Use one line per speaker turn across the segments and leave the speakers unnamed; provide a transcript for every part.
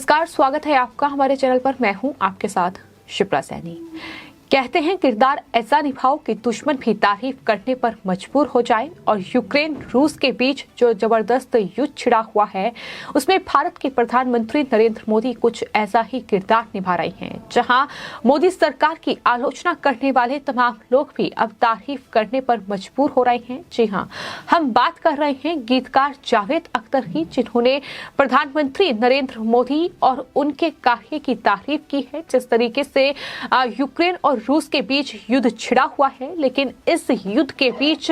नमस्कार, स्वागत है आपका हमारे चैनल पर। मैं हूं आपके साथ शिप्रा सैनी। कहते हैं किरदार ऐसा निभाओ कि दुश्मन भी तारीफ करने पर मजबूर हो जाए। और यूक्रेन रूस के बीच जो जबरदस्त युद्ध छिड़ा हुआ है उसमें भारत के प्रधानमंत्री नरेंद्र मोदी कुछ ऐसा ही किरदार निभा रहे हैं, जहां मोदी सरकार की आलोचना करने वाले तमाम लोग भी अब तारीफ करने पर मजबूर हो रहे हैं। जी हां, हम बात कर रहे हैं गीतकार जावेद अख्तर की, जिन्होंने प्रधानमंत्री नरेंद्र मोदी और उनके कार्य की तारीफ की है। जिस तरीके से यूक्रेन और रूस के बीच युद्ध छिड़ा हुआ है, लेकिन इस युद्ध के बीच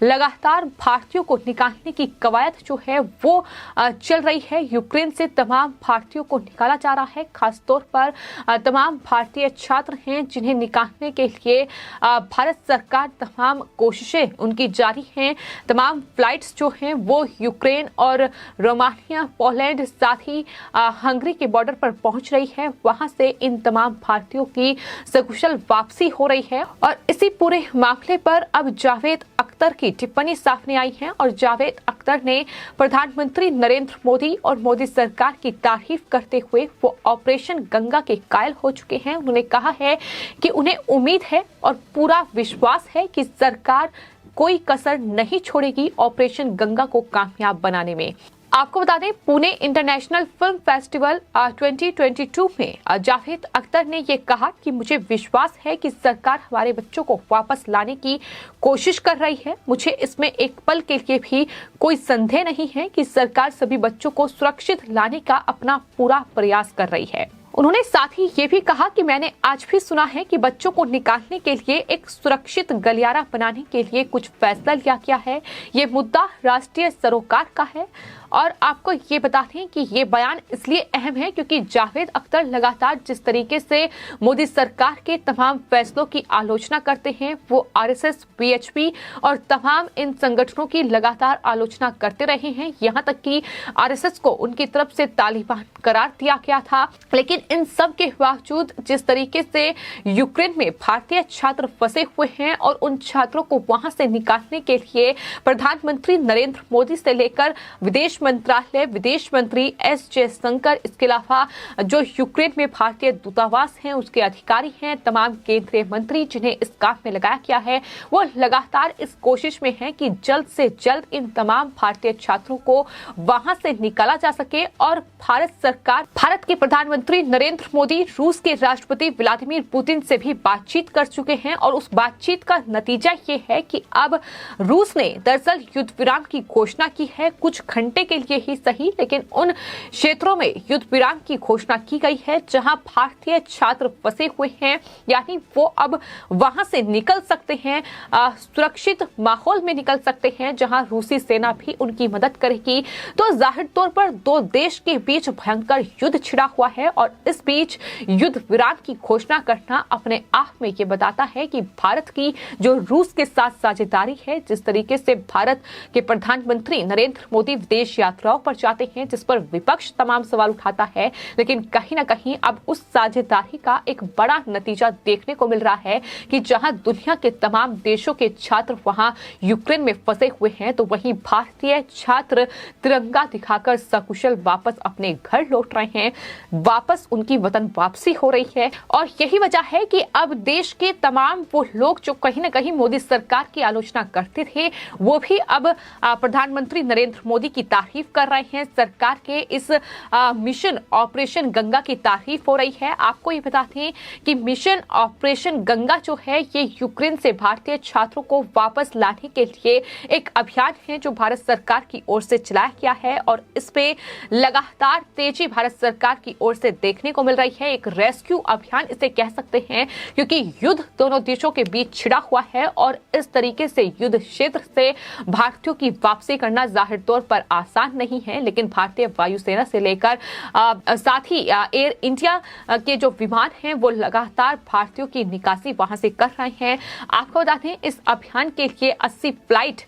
लगातार भारतीयों को निकालने की कवायद जो है वो चल रही है। यूक्रेन से तमाम भारतीयों को निकाला जा रहा है। खासतौर पर तमाम भारतीय छात्र हैं जिन्हें निकालने के लिए भारत सरकार तमाम कोशिशें उनकी जारी हैं। तमाम फ्लाइट्स जो हैं वो यूक्रेन और रोमानिया, पोलैंड, साथ ही हंगरी के बॉर्डर पर पहुंच रही है। वहां से इन तमाम भारतीयों की सकुशल वापसी हो रही है। और इसी पूरे मामले पर अब जावेद अख्तर की टिप्पणी सामने आई है और जावेद अख्तर ने प्रधानमंत्री नरेंद्र मोदी और मोदी सरकार की तारीफ करते हुए वो ऑपरेशन गंगा के कायल हो चुके हैं। उन्होंने कहा है कि उन्हें उम्मीद है और पूरा विश्वास है कि सरकार कोई कसर नहीं छोड़ेगी ऑपरेशन गंगा को कामयाब बनाने में। आपको बता दें, पुणे इंटरनेशनल फिल्म फेस्टिवल 2022 में जावेद अख्तर ने ये कहा कि मुझे विश्वास है कि सरकार हमारे बच्चों को वापस लाने की कोशिश कर रही है। मुझे इसमें एक पल के लिए भी कोई संदेह नहीं है कि सरकार सभी बच्चों को सुरक्षित लाने का अपना पूरा प्रयास कर रही है। उन्होंने साथ ही ये भी कहा कि मैंने आज भी सुना है कि बच्चों को निकालने के लिए एक सुरक्षित गलियारा बनाने के लिए कुछ फैसला लिया गया है। ये मुद्दा राष्ट्रीय सरोकार का है। और आपको ये बता दें कि ये बयान इसलिए अहम है क्योंकि जावेद अख्तर लगातार जिस तरीके से मोदी सरकार के तमाम फैसलों की आलोचना करते हैं, वो आरएसएस, बीएचपी और तमाम इन संगठनों की लगातार आलोचना करते रहे हैं। यहाँ तक कि आरएसएस को उनकी तरफ से तालिबान करार दिया गया था। लेकिन इन सब के बावजूद जिस तरीके से यूक्रेन में भारतीय छात्र फंसे हुए हैं और उन छात्रों को वहां से निकालने के लिए प्रधानमंत्री नरेंद्र मोदी से लेकर विदेश मंत्रालय, विदेश मंत्री एस जयशंकर, इसके अलावा जो यूक्रेन में भारतीय दूतावास हैं उसके अधिकारी हैं, तमाम केंद्रीय मंत्री जिन्हें इस काम में लगाया गया है, वो लगातार इस कोशिश में हैं कि जल्द से जल्द इन तमाम भारतीय छात्रों को वहां से निकाला जा सके। और भारत सरकार, भारत के प्रधानमंत्री नरेंद्र मोदी रूस के राष्ट्रपति व्लादिमीर पुतिन से भी बातचीत कर चुके हैं और उस बातचीत का नतीजा ये है कि अब रूस ने दरअसल युद्ध विराम की घोषणा की है। कुछ घंटे के लिए ही सही, लेकिन उन क्षेत्रों में युद्ध विराम की घोषणा की गई है जहां भारतीय छात्र फंसे हुए हैं, यानी वो अब वहां से निकल सकते हैं, सुरक्षित माहौल में निकल सकते हैं जहां रूसी सेना भी उनकी मदद करेगी। तो जाहिर तौर पर दो देश के बीच भयंकर युद्ध छिड़ा हुआ है और इस बीच युद्ध विराम की घोषणा करना अपने आप में ये बताता है कि भारत की जो रूस के साथ साझेदारी है, जिस तरीके से भारत के प्रधानमंत्री नरेंद्र मोदी विदेश यात्राओं पर जाते हैं, जिस पर विपक्ष तमाम सवाल उठाता है, लेकिन कहीं ना कहीं अब उस साझेदारी का एक बड़ा नतीजा देखने को मिल रहा है कि जहां दुनिया के तमाम देशों के छात्र वहां यूक्रेन में फंसे हुए हैं, तो वहीं भारतीय छात्र तिरंगा दिखाकर सकुशल वापस अपने घर लौट रहे हैं, वापस उनकी वतन वापसी हो रही है। और यही वजह है कि अब देश के तमाम वो लोग जो कहीं ना कहीं मोदी सरकार की आलोचना करते थे, वो भी अब प्रधानमंत्री नरेंद्र मोदी की तारीफ कर रहे हैं। सरकार के इस मिशन ऑपरेशन गंगा की तारीफ हो रही है। आपको ये बताते हैं कि मिशन ऑपरेशन गंगा जो है ये यूक्रेन से भारतीय छात्रों को वापस लाने के लिए एक अभियान है जो भारत सरकार की ओर से चलाया गया है और इस पे लगातार तेजी भारत सरकार की ओर से देखने को मिल रही है। एक रेस्क्यू अभियान इसे कह सकते हैं क्योंकि युद्ध दोनों देशों के बीच छिड़ा हुआ है और इस तरीके से युद्ध क्षेत्र से भारतीयों की वापसी करना जाहिर तौर पर आसान नहीं है। लेकिन भारतीय वायुसेना से लेकर साथ ही एयर इंडिया के जो विमान हैं वो लगातार भारतीयों की निकासी वहां से कर रहे हैं। आपको बता दें, इस अभियान के लिए 80 फ्लाइट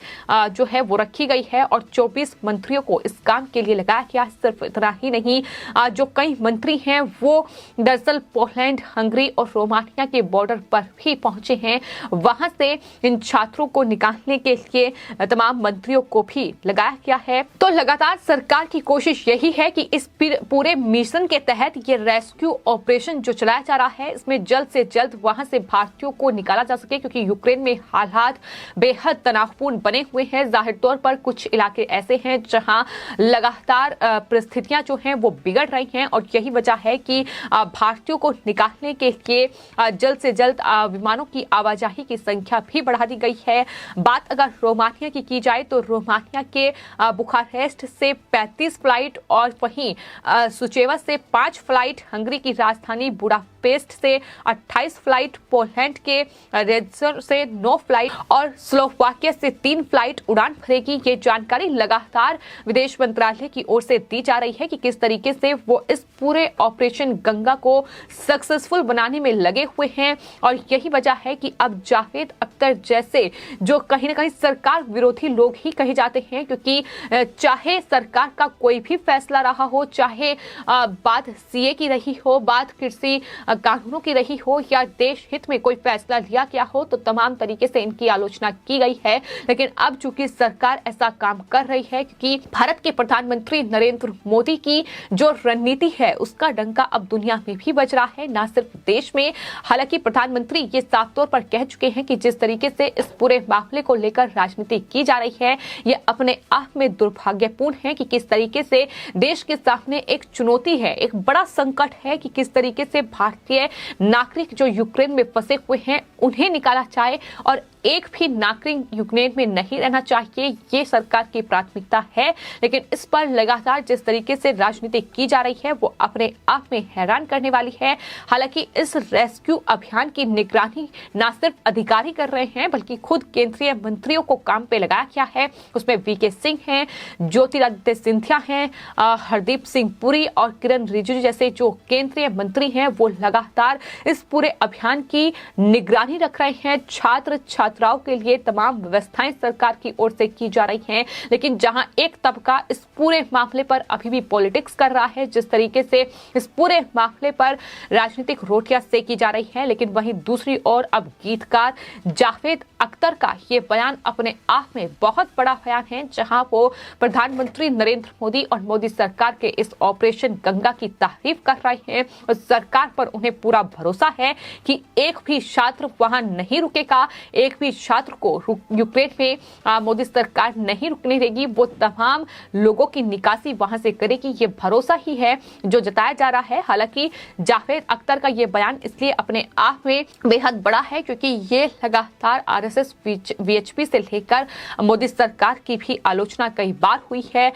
जो है वो रखी गई है और 24 मंत्रियों को इस काम के लिए लगाया गया। सिर्फ इतना ही नहीं, जो कई मंत्री हैं वो दरअसल पोलैंड, हंगरी और रोमानिया के बॉर्डर पर भी पहुंचे हैं। वहां से इन छात्रों को निकालने के लिए तमाम मंत्रियों को भी लगाया गया है। तो लगातार सरकार की कोशिश यही है कि इस पूरे मिशन के तहत ये रेस्क्यू ऑपरेशन जो चलाया जा रहा है, इसमें जल्द से जल्द वहां से भारतीयों को निकाला जा सके, क्योंकि यूक्रेन में हालात बेहद तनावपूर्ण बने हुए हैं। जाहिर तौर पर कुछ इलाके ऐसे हैं जहां लगातार परिस्थितियां जो हैं वो बिगड़ रही हैं, और यही वजह है कि भारतीयों को निकालने के लिए जल्द से जल्द विमानों की आवाजाही की संख्या भी बढ़ा दी गई है। बात अगर रोमानिया की जाए तो रोमानिया के बुखारेस्ट से 35 फ्लाइट और वहीं सुचेवा से 5 फ्लाइट, हंगरी की राजधानी बुडापेस्ट से 28 फ्लाइट, पोलैंड के रेड्सर से 9 फ्लाइट और स्लोवाकिया से 3 फ्लाइट उड़ान भरेगी। ये जानकारी लगातार विदेश मंत्रालय की ओर से दी जा रही है कि किस तरीके से वो इस पूरे ऑपरेशन गंगा को सक्सेसफुल बनाने में लगे हुए हैं। और यही वजह है कि अब जावेद अख्तर जैसे जो कहीं ना कहीं सरकार विरोधी लोग ही कहे जाते हैं, क्योंकि चाहे सरकार का कोई भी फैसला रहा हो, चाहे बात सीए की रही हो, बात कृषि कानूनों की रही हो, या देश हित में कोई फैसला लिया गया हो, तो तमाम तरीके से इनकी आलोचना की गई है। लेकिन अब चूंकि सरकार ऐसा काम कर रही है, क्योंकि भारत के प्रधानमंत्री नरेंद्र मोदी की जो रणनीति है उसका डंका अब दुनिया में भी बज रहा है, ना सिर्फ देश में। हालांकि प्रधानमंत्री ये साफ तौर पर कह चुके हैं कि जिस तरीके से इस पूरे मामले को लेकर राजनीति की जा रही है, ये अपने आप में दुर्भाग्यपूर्ण है कि किस तरीके से देश के सामने एक चुनौती है, एक बड़ा संकट है कि किस तरीके से भारतीय नागरिक जो यूक्रेन में फंसे हुए हैं उन्हें निकाला जाए, और एक भी नागरिक यूक्रेन में नहीं रहना चाहिए, ये सरकार की प्राथमिकता है। लेकिन इस पर लगातार जिस तरीके से राजनीति की जा रही है वो अपने आप में हैरान करने वाली है। हालांकि इस रेस्क्यू अभियान की निगरानी न सिर्फ अधिकारी कर रहे हैं, बल्कि खुद केंद्रीय मंत्रियों को काम पे लगाया गया है। उसमें वीके सिंह हैं, ज्योतिरादित्य सिंधिया हैं, हरदीप सिंह पुरी और किरण रिजिजू जैसे जो केंद्रीय मंत्री हैं वो लगातार इस पूरे अभियान की निगरानी रख रहे हैं। छात्राओं के लिए तमाम व्यवस्थाएं सरकार की ओर से की जा रही हैं। लेकिन जहां एक तबका इस पूरे मामले पर अभी भी पॉलिटिक्स कर रहा है, जिस तरीके से इस पूरे मामले पर राजनीतिक रोटियां सेकी जा रही है, लेकिन वहीं दूसरी ओर अब गीतकार जावेद अख्तर का ये बयान अपने आप में बहुत बड़ा बयान है, जहां वो प्रधानमंत्री नरेंद्र मोदी और मोदी सरकार के इस ऑपरेशन गंगा की तारीफ कर रहे हैं। और सरकार पर उन्हें पूरा भरोसा है कि एक भी छात्र वहां नहीं रुकेगा, एक भी छात्र को यूक्रेन में मोदी सरकार नहीं रुकने देगी, वो तमाम लोगों की निकासी वहां से करेगी। ये भरोसा ही है जो जताया जा रहा है। हालांकि जावेद अख्तर का ये बयान इसलिए अपने आप में बेहद बड़ा है क्योंकि ये लगातार आरएसएस वीएचपी से लेकर मोदी सरकार की भी आलोचना कई बार हुई है।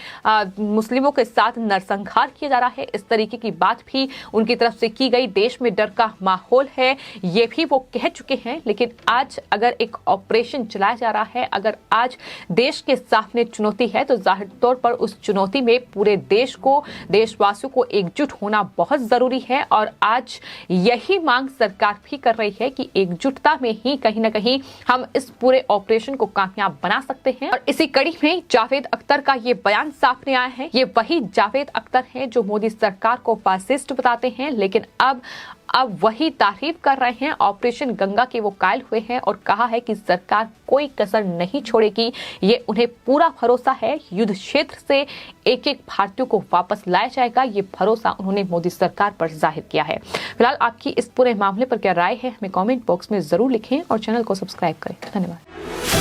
मुस्लिमों के साथ नरसंहार किया जा रहा है, इस तरीके की बात भी उनकी तरफ से की गई। देश में डर का माहौल है, ये भी वो कह चुके हैं। लेकिन आज अगर एक ऑपरेशन चलाया जा रहा है, अगर आज देश के सामने चुनौती है, तो जाहिर तौर पर उस चुनौती में पूरे देश को, देशवासियों को एकजुट होना बहुत जरूरी है। और आज यही मांग सरकार भी कर रही है कि एकजुटता में ही कहीं ना कहीं हम इस पूरे ऑपरेशन को कामयाब बना सकते हैं। और इसी कड़ी में जावेद अख्तर का ये बयान सामने आया है। ये वही जावेद अख्तर हैं जो मोदी सरकार को फासिस्ट बताते हैं, लेकिन अब वही तारीफ कर रहे हैं ऑपरेशन गंगा के। वो कायल हुए हैं और कहा है कि सरकार कोई कसर नहीं छोड़ेगी। ये उन्हें पूरा भरोसा है, युद्ध क्षेत्र से एक एक भारतीयों को वापस लाया जाएगा। ये भरोसा उन्होंने मोदी सरकार पर जाहिर किया है। फिलहाल आपकी इस पूरे मामले पर क्या राय है, हमें कमेंट बॉक्स में जरूर लिखें और चैनल को सब्सक्राइब करें। धन्यवाद।